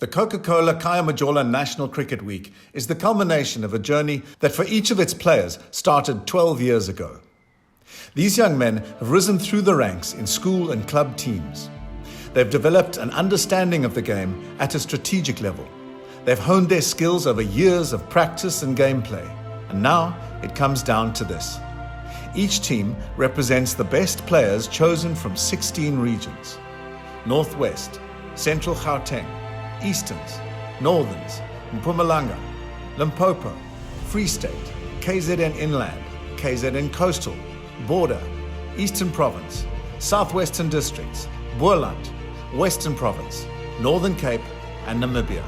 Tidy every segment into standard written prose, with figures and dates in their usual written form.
The Coca-Cola Khaya Majola National Cricket Week is the culmination of a journey that for each of its players started 12 years ago. These young men have risen through the ranks in school and club teams. They've developed an understanding of the game at a strategic level. They've honed their skills over years of practice and gameplay. And now it comes down to this. Each team represents the best players chosen from 16 regions: Northwest, Central Gauteng, Easterns, Northerns, Mpumalanga, Limpopo, Free State, KZN Inland, KZN Coastal, Border, Eastern Province, Southwestern Districts, Boland, Western Province, Northern Cape, and Namibia.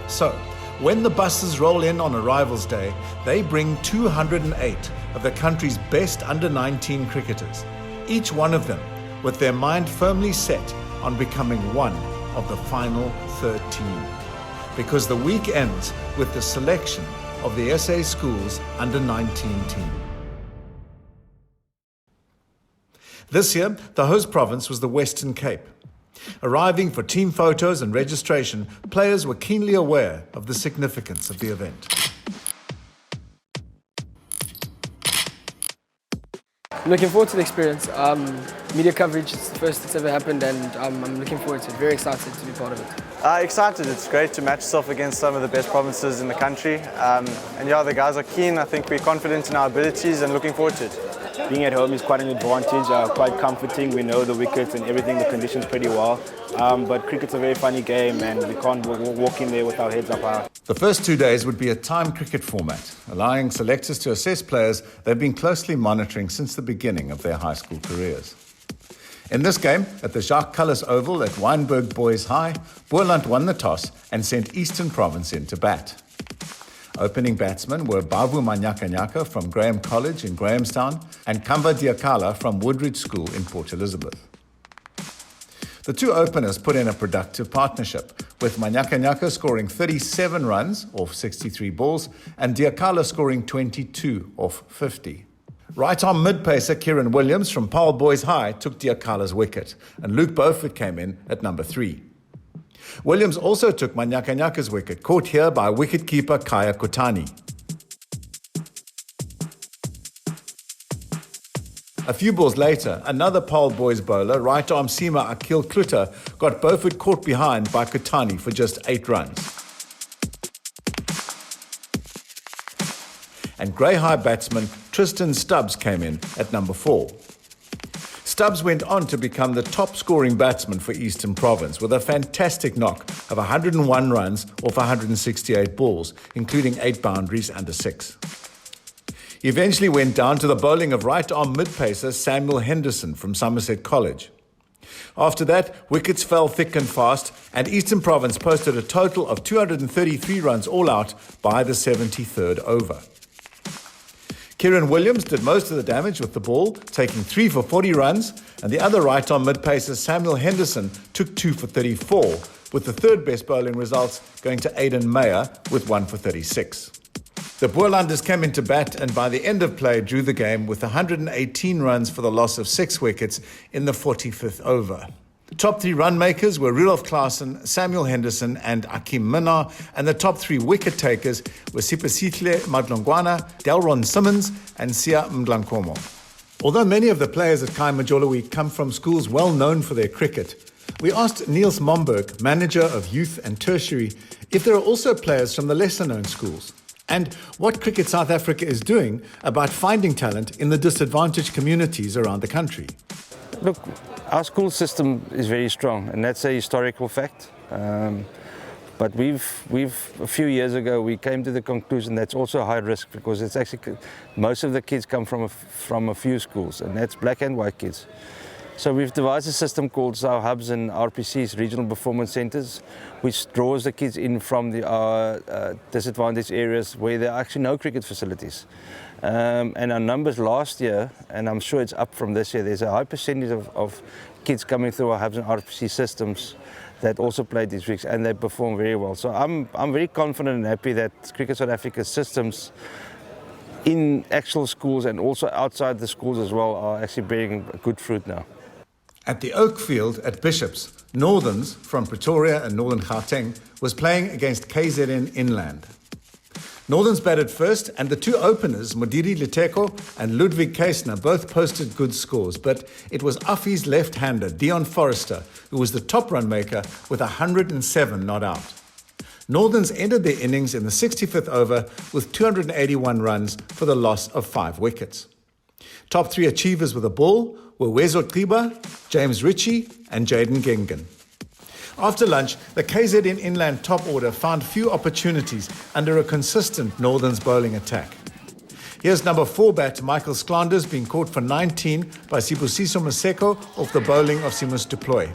So, when the buses roll in on Arrivals Day, they bring 208 of the country's best under-19 cricketers, each one of them with their mind firmly set on becoming one of the final 13. Because the week ends with the selection of the SA Schools under-19 team. This year, the host province was the Western Cape. Arriving for team photos and registration, players were keenly aware of the significance of the event. I'm looking forward to the experience. Media coverage, it's the first that's ever happened, and I'm looking forward to it. Very excited to be part of it. Excited. It's great to match yourself against some of the best provinces in the country. And yeah, the guys are keen. I think we're confident in our abilities and looking forward to it. Being at home is quite an advantage, quite comforting. We know the wickets and everything, the conditions pretty well. But cricket's a very funny game and we can't walk in there with our heads up high. The first 2 days would be a timed cricket format, allowing selectors to assess players they've been closely monitoring since the beginning of their high school careers. In this game, at the Jacques Cullis Oval at Wynberg Boys High, Boland won the toss and sent Eastern Province in to bat. Opening batsmen were Babu Manyakanyaka from Graham College in Grahamstown and Kamba Diakala from Woodridge School in Port Elizabeth. The two openers put in a productive partnership, with Manyakanyaka scoring 37 runs off 63 balls and Diakala scoring 22 off 50. Right-arm mid-pacer Kieran Williams from Paarl Boys High took Diakala's wicket, and Luke Beaufort came in at number 3. Williams also took Manyakanyaka's wicket, caught here by wicketkeeper Khaya Kutani. A few balls later, another Paarl Boys bowler, right-arm seamer Akil Klutter, got Beaufort caught behind by Kutani for just 8 runs. And Grey High batsman Tristan Stubbs came in at number 4. Stubbs went on to become the top-scoring batsman for Eastern Province with a fantastic knock of 101 runs off 168 balls, including 8 boundaries under 6. He eventually went down to the bowling of right-arm mid-pacer Samuel Henderson from Somerset College. After that, wickets fell thick and fast, and Eastern Province posted a total of 233 runs all out by the 73rd over. Kieran Williams did most of the damage with the ball, taking 3 for 40 runs, and the other right-arm mid-pacer Samuel Henderson took 2 for 34, with the third best bowling results going to Aidan Meyer with 1 for 36. The Boerlanders came into bat and by the end of play drew the game with 118 runs for the loss of 6 wickets in the 45th over. The top 3 run makers were Rudolf Klaasen, Samuel Henderson and Akim Minnar, and the top 3 wicket takers were Sipasihle Madlongwana, Delron Simmons and Sia Mdlankomo. Although many of the players at Khaya Majola Week come from schools well known for their cricket, we asked Niels Momberg, manager of youth and tertiary, if there are also players from the lesser known schools, and what Cricket South Africa is doing about finding talent in the disadvantaged communities around the country. Look, our school system is very strong, and that's a historical fact. But a few years ago, we came to the conclusion that's also a high risk because it's actually most of the kids come from a few schools, and that's black and white kids. So we've devised a system called our hubs and RPCs, regional performance centres, which draws the kids in from the disadvantaged areas where there are actually no cricket facilities. And our numbers last year, and I'm sure it's up from this year, there's a high percentage of kids coming through our hubs and RPC systems that also played these weeks, and they perform very well. So I'm very confident and happy that Cricket South Africa's systems in actual schools and also outside the schools as well are actually bearing good fruit now. At the Oak Field at Bishops, Northerns from Pretoria and Northern Gauteng was playing against KZN Inland. Northerns batted first, and the two openers, Modiri Liteko and Ludwig Keisner, both posted good scores, but it was Affie's left-hander, Dion Forrester, who was the top run maker with 107 not out. Northerns ended their innings in the 65th over with 281 runs for the loss of 5 wickets. Top 3 achievers with the ball were Wezo Qiba, James Ritchie and Jaden Gengen. After lunch, the KZN Inland top order found few opportunities under a consistent Northerns bowling attack. Here's number 4 bat Michael Sklanders being caught for 19 by Sibusiso Maseko off the bowling of Simus Deploy.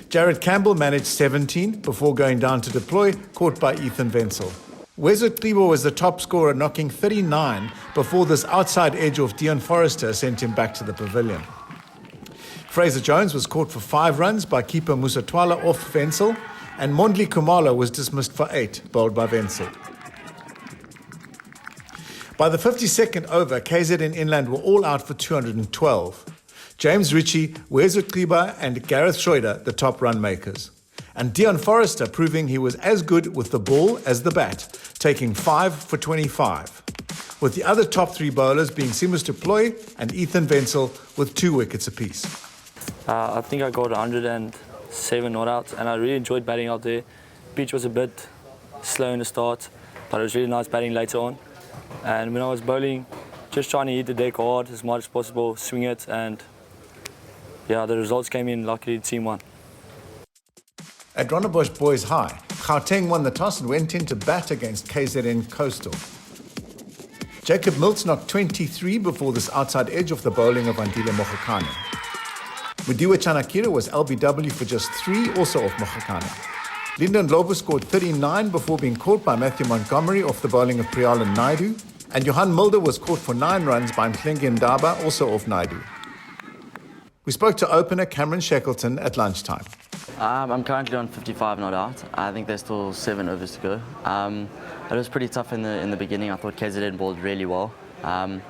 Jared Campbell managed 17 before going down to deploy, caught by Ethan Wenzel. Wezo Qiba was the top scorer, knocking 39 before this outside edge off Dion Forrester sent him back to the pavilion. Fraser Jones was caught for 5 runs by keeper Musatwala off Wenzel, and Mondli Kumalo was dismissed for 8, bowled by Wenzel. By the 52nd over, KZN Inland were all out for 212. James Ritchie, Wezo Qiba and Gareth Schroeder, the top run makers. And Dion Forrester proving he was as good with the ball as the bat, taking 5 for 25. With the other top 3 bowlers being Simus Deploy and Ethan Wenzel with 2 wickets apiece. I think I got 107 not out, and I really enjoyed batting out there. Pitch was a bit slow in the start, but it was really nice batting later on. And when I was bowling, just trying to hit the deck hard as much as possible, swing it, and yeah, the results came in. Luckily, the team won. At Rondebosch Boys High, Gauteng won the toss and went in to bat against KZN Coastal. Jacob Milts knocked 23 before this outside edge off the bowling of Andile Mohokane. Mudiwa Chanakira was LBW for just 3, also off Mohokane. Lyndon Lobo scored 39 before being caught by Matthew Montgomery off the bowling of Priyalan Naidu, and Johan Mulder was caught for 9 runs by Mklengi Ndaba, also off Naidu. We spoke to opener Cameron Shackleton at lunchtime. I'm currently on 55 not out. I think there's still 7 overs to go. It was pretty tough in the beginning. I thought KZN bowled really well. We're on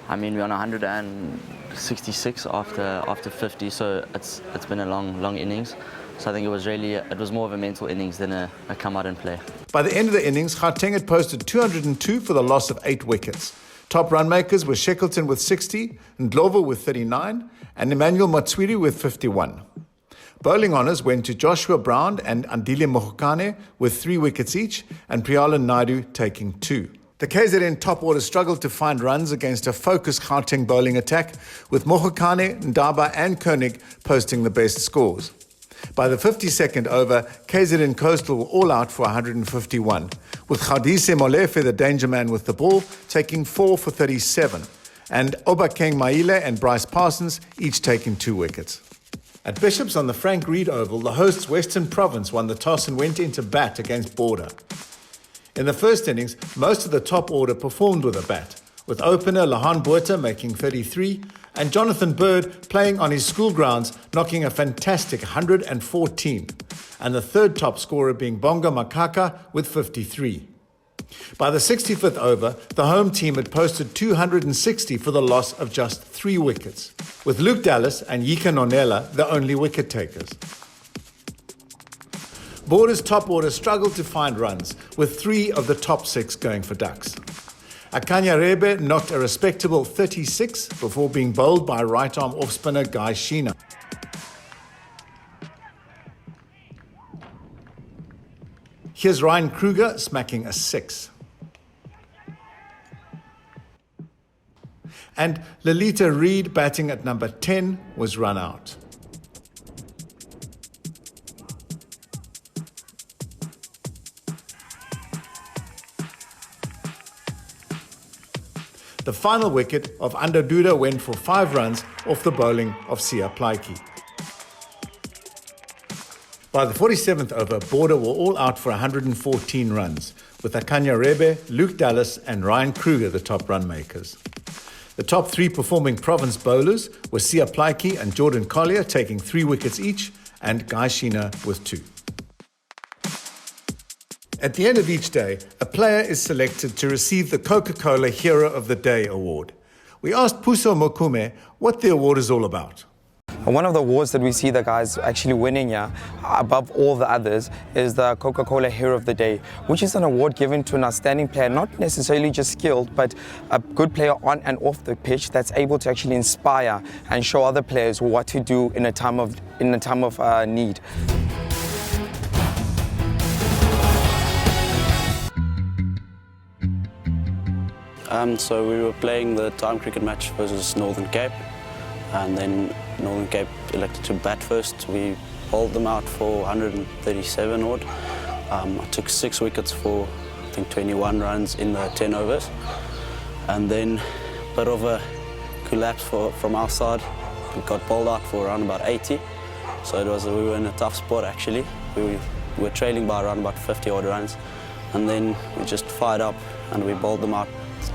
166 after 50, so it's been a long innings. So I think it was more of a mental innings than a come out and play. By the end of the innings, Gauteng had posted 202 for the loss of 8 wickets. Top run makers were Shackleton with 60, Ndlovu with 39, and Emmanuel Matswiri with 51. Bowling honours went to Joshua Brown and Andile Mohokane with 3 wickets each, and Priyalan Naidu taking 2. The KZN top order struggled to find runs against a focused Gauteng bowling attack, with Mohokane, Ndaba and Koenig posting the best scores. By the 52nd over, KZN Coastal were all out for 151, with Khadise Molefe, the danger man with the ball, taking 4 for 37, and Obakeng Maile and Bryce Parsons each taking 2 wickets. At Bishops on the Frank Reed Oval, the hosts Western Province won the toss and went into bat against Border. In the first innings, most of the top order performed with a bat, with opener Lahan Botha making 33 and Jonathan Bird playing on his school grounds, knocking a fantastic 114, and the third top scorer being Bonga Makaka with 53. By the 65th over, the home team had posted 260 for the loss of just 3 wickets, with Luke Dallas and Yika Nonela the only wicket takers. Border's top order struggled to find runs, with 3 of the top 6 going for ducks. Akanya Rebe knocked a respectable 36 before being bowled by right-arm off-spinner Guy Sheena. Here's Ryan Kruger smacking a 6. And Lolita Reed, batting at number 10, was run out. The final wicket of Underduda went for 5 runs off the bowling of Sia Plaiki. By the 47th over, Border were all out for 114 runs, with Akanya Rebe, Luke Dallas and Ryan Kruger the top run makers. The top 3 performing province bowlers were Sia Plaiki and Jordan Collier taking 3 wickets each, and Guy Sheena with 2. At the end of each day, a player is selected to receive the Coca-Cola Hero of the Day award. We asked Puso Mokume what the award is all about. And one of the awards that we see the guys actually winning here, above all the others, is the Coca-Cola Hero of the Day, which is an award given to an outstanding player, not necessarily just skilled, but a good player on and off the pitch that's able to actually inspire and show other players what to do in a time of need. So we were playing the time cricket match versus Northern Cape, and then Northern Cape elected to bat first. We bowled them out for 137 odd. I took 6 wickets for I think 21 runs in the 10 overs, and then a bit of a collapse from our side. We got bowled out for around about 80, so we were in a tough spot actually. We were trailing by around about 50 odd runs, and then we just fired up and we bowled them out.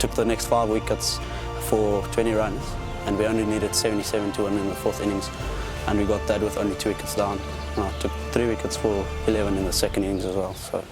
Took the next 5 wickets for 20 runs, and we only needed 77 to win in the 4th innings, and we got that with only 2 wickets down. And I took 3 wickets for 11 in the 2nd innings as well. So